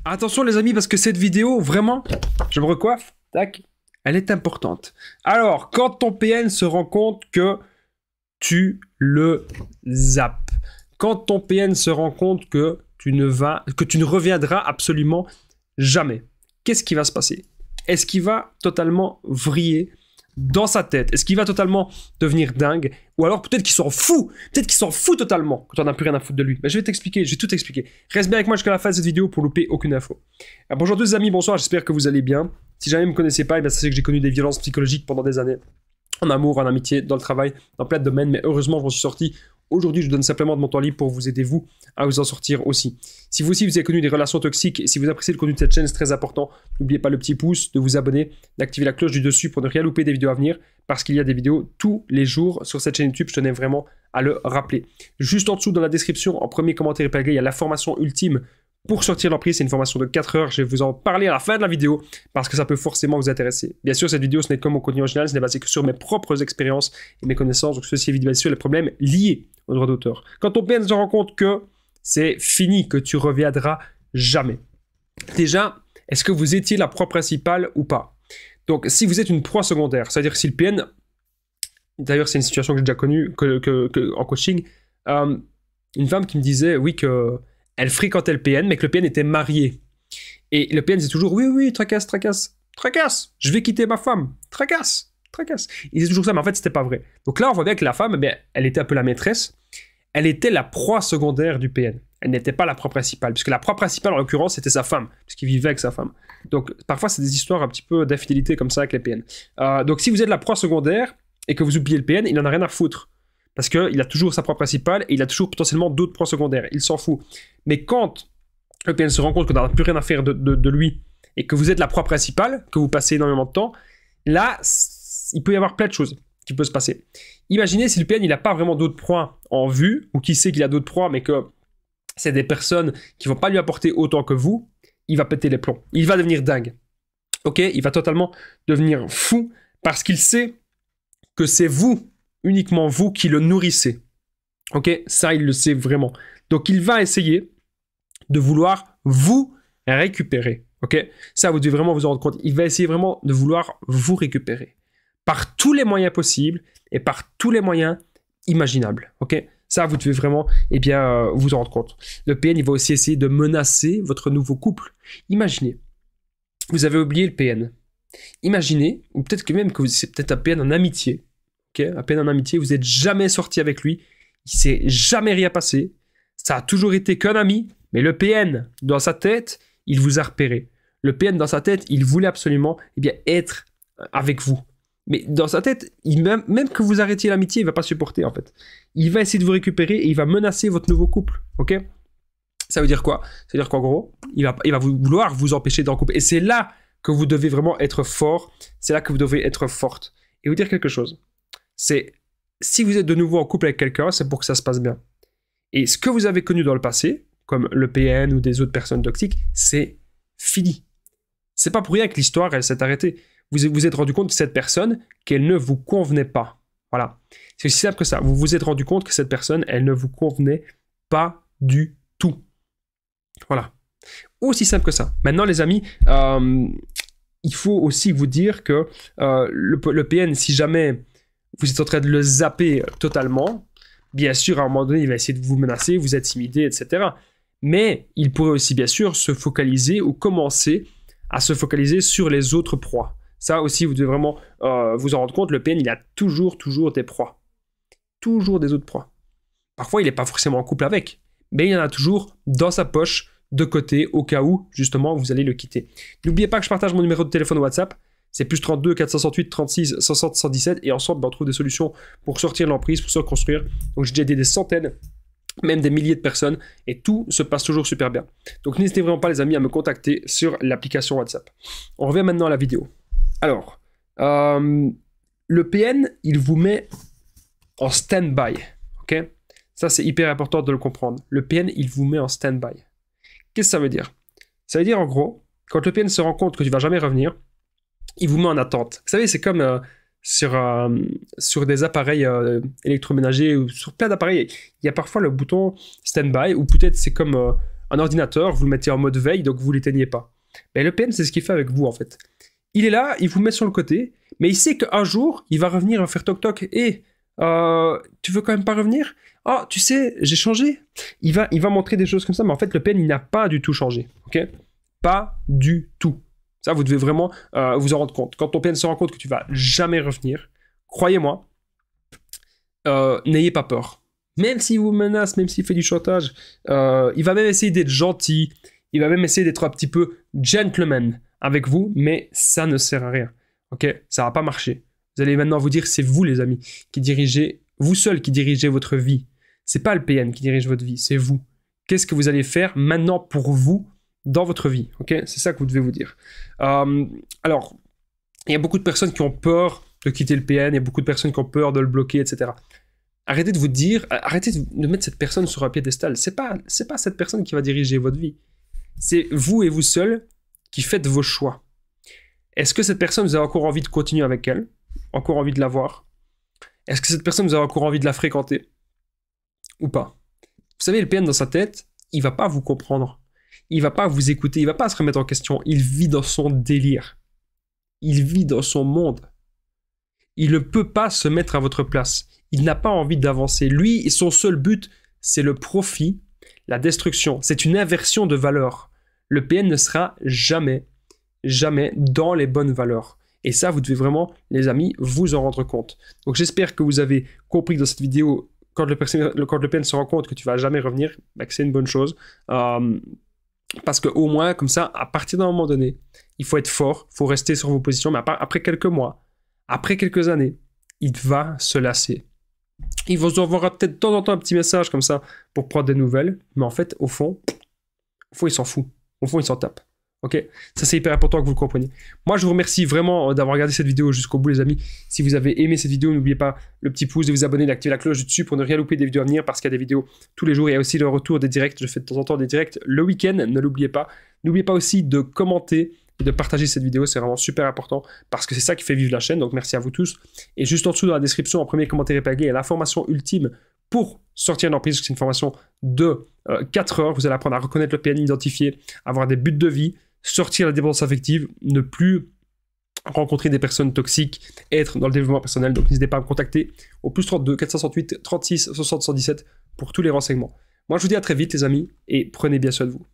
Attention les amis, parce que cette vidéo, vraiment, je me recoiffe, tac, elle est importante. Alors, quand ton PN se rend compte que tu le zappes, quand ton PN se rend compte que tu ne reviendras absolument jamais, qu'est-ce qui va se passer? Est-ce qu'il va totalement vriller dans sa tête? Est-ce qu'il va totalement devenir dingue? Ou alors peut-être qu'il s'en fout. Peut-être qu'il s'en fout totalement quand on n'a plus rien à foutre de lui. Mais je vais t'expliquer, je vais tout expliquer. Reste bien avec moi jusqu'à la fin de cette vidéo pour louper aucune info. Alors, bonjour tous les amis, bonsoir, j'espère que vous allez bien. Si jamais vous ne me connaissez pas, sachez que j'ai connu des violences psychologiques pendant des années. En amour, en amitié, dans le travail, dans plein de domaines. Mais heureusement, je m'en suis sorti. Aujourd'hui, je vous donne simplement de mon temps libre pour vous aider, vous, à vous en sortir aussi. Si vous aussi, vous avez connu des relations toxiques, et si vous appréciez le contenu de cette chaîne, c'est très important. N'oubliez pas le petit pouce, de vous abonner, d'activer la cloche du dessus pour ne rien louper des vidéos à venir, parce qu'il y a des vidéos tous les jours sur cette chaîne YouTube, je tenais vraiment à le rappeler. Juste en dessous, dans la description, en premier commentaire épinglé, il y a la formation ultime pour sortir de l'emprise. C'est une formation de 4 heures, je vais vous en parler à la fin de la vidéo, parce que ça peut forcément vous intéresser. Bien sûr, cette vidéo, ce n'est que mon contenu original, ce n'est basé que sur mes propres expériences et mes connaissances, donc ceci évite bien sûr les problèmes liés au droit d'auteur. Quand ton PN se rend compte que c'est fini, que tu reviendras jamais. Déjà, est-ce que vous étiez la proie principale ou pas? Donc, si vous êtes une proie secondaire, c'est-à-dire si le PN, d'ailleurs c'est une situation que j'ai déjà connue en coaching, une femme qui me disait, oui, qu'elle fréquentait le PN, mais que le PN était marié. Et le PN disait toujours, oui, tracasse, je vais quitter ma femme, tracasse. Il disait toujours ça, mais en fait, c'était pas vrai. Donc là, on voit bien que la femme, elle était un peu la maîtresse. Elle était la proie secondaire du PN. Elle n'était pas la proie principale, puisque la proie principale, en l'occurrence, c'était sa femme, puisqu'il vivait avec sa femme. Donc, parfois, c'est des histoires un petit peu d'infidélité comme ça avec les PN. Donc, si vous êtes la proie secondaire et que vous oubliez le PN, il n'en a rien à foutre. Parce qu'il a toujours sa proie principale et il a toujours potentiellement d'autres proies secondaires. Il s'en fout. Mais quand le PN se rend compte qu'on n'a plus rien à faire de lui et que vous êtes la proie principale, que vous passez énormément de temps, là, il peut y avoir plein de choses qui peuvent se passer. Imaginez si le PN, il n'a pas vraiment d'autres proies en vue, ou qui sait qu'il a d'autres proies, mais que c'est des personnes qui ne vont pas lui apporter autant que vous, il va péter les plombs. Il va devenir dingue. Ok? Il va totalement devenir fou parce qu'il sait que c'est vous, uniquement vous, qui le nourrissez. Ok? Ça, il le sait vraiment. Donc, il va essayer de vouloir vous récupérer. Ok? Ça, vous devez vraiment vous en rendre compte. Il va essayer vraiment de vouloir vous récupérer. Par tous les moyens possibles et par tous les moyens imaginables. Ok? Ça, vous devez vraiment vous en rendre compte. Le PN, il va aussi essayer de menacer votre nouveau couple. Imaginez, vous avez oublié le PN. Imaginez, ou peut-être que même que c'est peut-être un PN en amitié. Okay? Un PN en amitié, vous n'êtes jamais sorti avec lui. Il ne s'est jamais rien passé. Ça a toujours été qu'un ami. Mais le PN, dans sa tête, il vous a repéré. Le PN, dans sa tête, il voulait absolument être avec vous. Mais dans sa tête, même que vous arrêtiez l'amitié, il ne va pas supporter en fait. Il va essayer de vous récupérer et il va menacer votre nouveau couple. Ok? Ça veut dire quoi? Ça veut dire qu'en gros, il va vouloir vous empêcher d'en couple. Et c'est là que vous devez vraiment être fort. C'est là que vous devez être forte. Et vous dire quelque chose. C'est si vous êtes de nouveau en couple avec quelqu'un, c'est pour que ça se passe bien. Et ce que vous avez connu dans le passé, comme le PN ou des autres personnes toxiques, c'est fini. C'est pas pour rien que l'histoire, elle s'est arrêtée. Vous vous êtes rendu compte que cette personne, qu'elle ne vous convenait pas. Voilà. C'est aussi simple que ça. Vous vous êtes rendu compte que cette personne, elle ne vous convenait pas du tout. Voilà. Aussi simple que ça. Maintenant, les amis, il faut aussi vous dire que le PN, si jamais vous êtes en train de le zapper totalement, bien sûr, à un moment donné, il va essayer de vous menacer, vous intimider, etc. Mais il pourrait aussi, bien sûr, se focaliser ou commencer à se focaliser sur les autres proies. Ça aussi, vous devez vraiment vous en rendre compte. Le PN, il a toujours des proies. Toujours des autres proies. Parfois, il n'est pas forcément en couple avec, mais il y en a toujours dans sa poche, de côté, au cas où, justement, vous allez le quitter. N'oubliez pas que je partage mon numéro de téléphone WhatsApp. C'est plus 32 468 36 60 117. Et ensemble, on trouve des solutions pour sortir de l'emprise, pour se reconstruire. Donc, j'ai déjà aidé des centaines, même des milliers de personnes. Et tout se passe toujours super bien. Donc, n'hésitez vraiment pas, les amis, à me contacter sur l'application WhatsApp. On revient maintenant à la vidéo. Alors, le PN, il vous met en stand-by, ok? Ça, c'est hyper important de le comprendre. Le PN, il vous met en stand-by. Qu'est-ce que ça veut dire? Ça veut dire, en gros, quand le PN se rend compte que tu ne vas jamais revenir, il vous met en attente. Vous savez, c'est comme sur des appareils électroménagers ou sur plein d'appareils, il y a parfois le bouton stand-by ou peut-être c'est comme un ordinateur, vous le mettez en mode veille, donc vous ne l'éteignez pas. Mais le PN, c'est ce qu'il fait avec vous, en fait. Il est là, il vous met sur le côté, mais il sait qu'un jour, il va revenir faire toc-toc. Et tu veux quand même pas revenir? Oh, tu sais, j'ai changé. Il va montrer des choses comme ça, mais en fait, le PN, il n'a pas du tout changé. Ok? Pas du tout. Ça, vous devez vraiment vous en rendre compte. Quand ton PN se rend compte que tu vas jamais revenir, croyez-moi, n'ayez pas peur. Même s'il vous menace, même s'il fait du chantage, il va même essayer d'être gentil, il va même essayer d'être un petit peu gentleman avec vous, mais ça ne sert à rien. Ok? Ça va pas marcher. Vous allez maintenant vous dire, c'est vous les amis, qui dirigez, vous seuls qui dirigez votre vie. C'est pas le PN qui dirige votre vie, c'est vous. Qu'est-ce que vous allez faire maintenant pour vous dans votre vie? Ok? C'est ça que vous devez vous dire. Alors, il y a beaucoup de personnes qui ont peur de quitter le PN, il y a beaucoup de personnes qui ont peur de le bloquer, etc. Arrêtez de vous dire, arrêtez de mettre cette personne sur un piédestal. C'est pas cette personne qui va diriger votre vie. C'est vous et vous seul qui faites vos choix. Est-ce que cette personne, vous avez encore envie de continuer avec elle? Encore envie de la voir? Est-ce que cette personne, vous avez encore envie de la fréquenter? Ou pas? Vous savez, le PN dans sa tête, il va pas vous comprendre. Il va pas vous écouter, il va pas se remettre en question. Il vit dans son délire. Il vit dans son monde. Il ne peut pas se mettre à votre place. Il n'a pas envie d'avancer. Lui, son seul but, c'est le profit, la destruction. C'est une inversion de valeurs. Le PN ne sera jamais dans les bonnes valeurs. Et ça, vous devez vraiment, les amis, vous en rendre compte. Donc j'espère que vous avez compris que dans cette vidéo, quand le PN se rend compte que tu vas jamais revenir, bah, que c'est une bonne chose. Parce qu'au moins, comme ça, à partir d'un moment donné, il faut être fort, il faut rester sur vos positions, mais après quelques mois, après quelques années, il va se lasser. Il vous enverra peut-être de temps en temps un petit message comme ça pour prendre des nouvelles, mais en fait, au fond, il s'en fout. Au fond, il s'en tape. Ok? Ça, c'est hyper important que vous le compreniez. Moi, je vous remercie vraiment d'avoir regardé cette vidéo jusqu'au bout, les amis. Si vous avez aimé cette vidéo, n'oubliez pas le petit pouce, de vous abonner, d'activer la cloche du dessus pour ne rien louper des vidéos à venir, parce qu'il y a des vidéos tous les jours. Il y a aussi le retour des directs. Je fais de temps en temps des directs le week-end, ne l'oubliez pas. N'oubliez pas aussi de commenter et de partager cette vidéo, c'est vraiment super important parce que c'est ça qui fait vivre la chaîne, donc merci à vous tous. Et juste en dessous dans la description, en premier commentaire épinglé, il y a l'information ultime pour sortir une emprise. C'est une formation de 4 heures, vous allez apprendre à reconnaître le PN, identifier, avoir des buts de vie, sortir la dépendance affective, ne plus rencontrer des personnes toxiques, être dans le développement personnel. Donc n'hésitez pas à me contacter au +32 468 36 60 117 pour tous les renseignements. Moi je vous dis à très vite les amis et prenez bien soin de vous.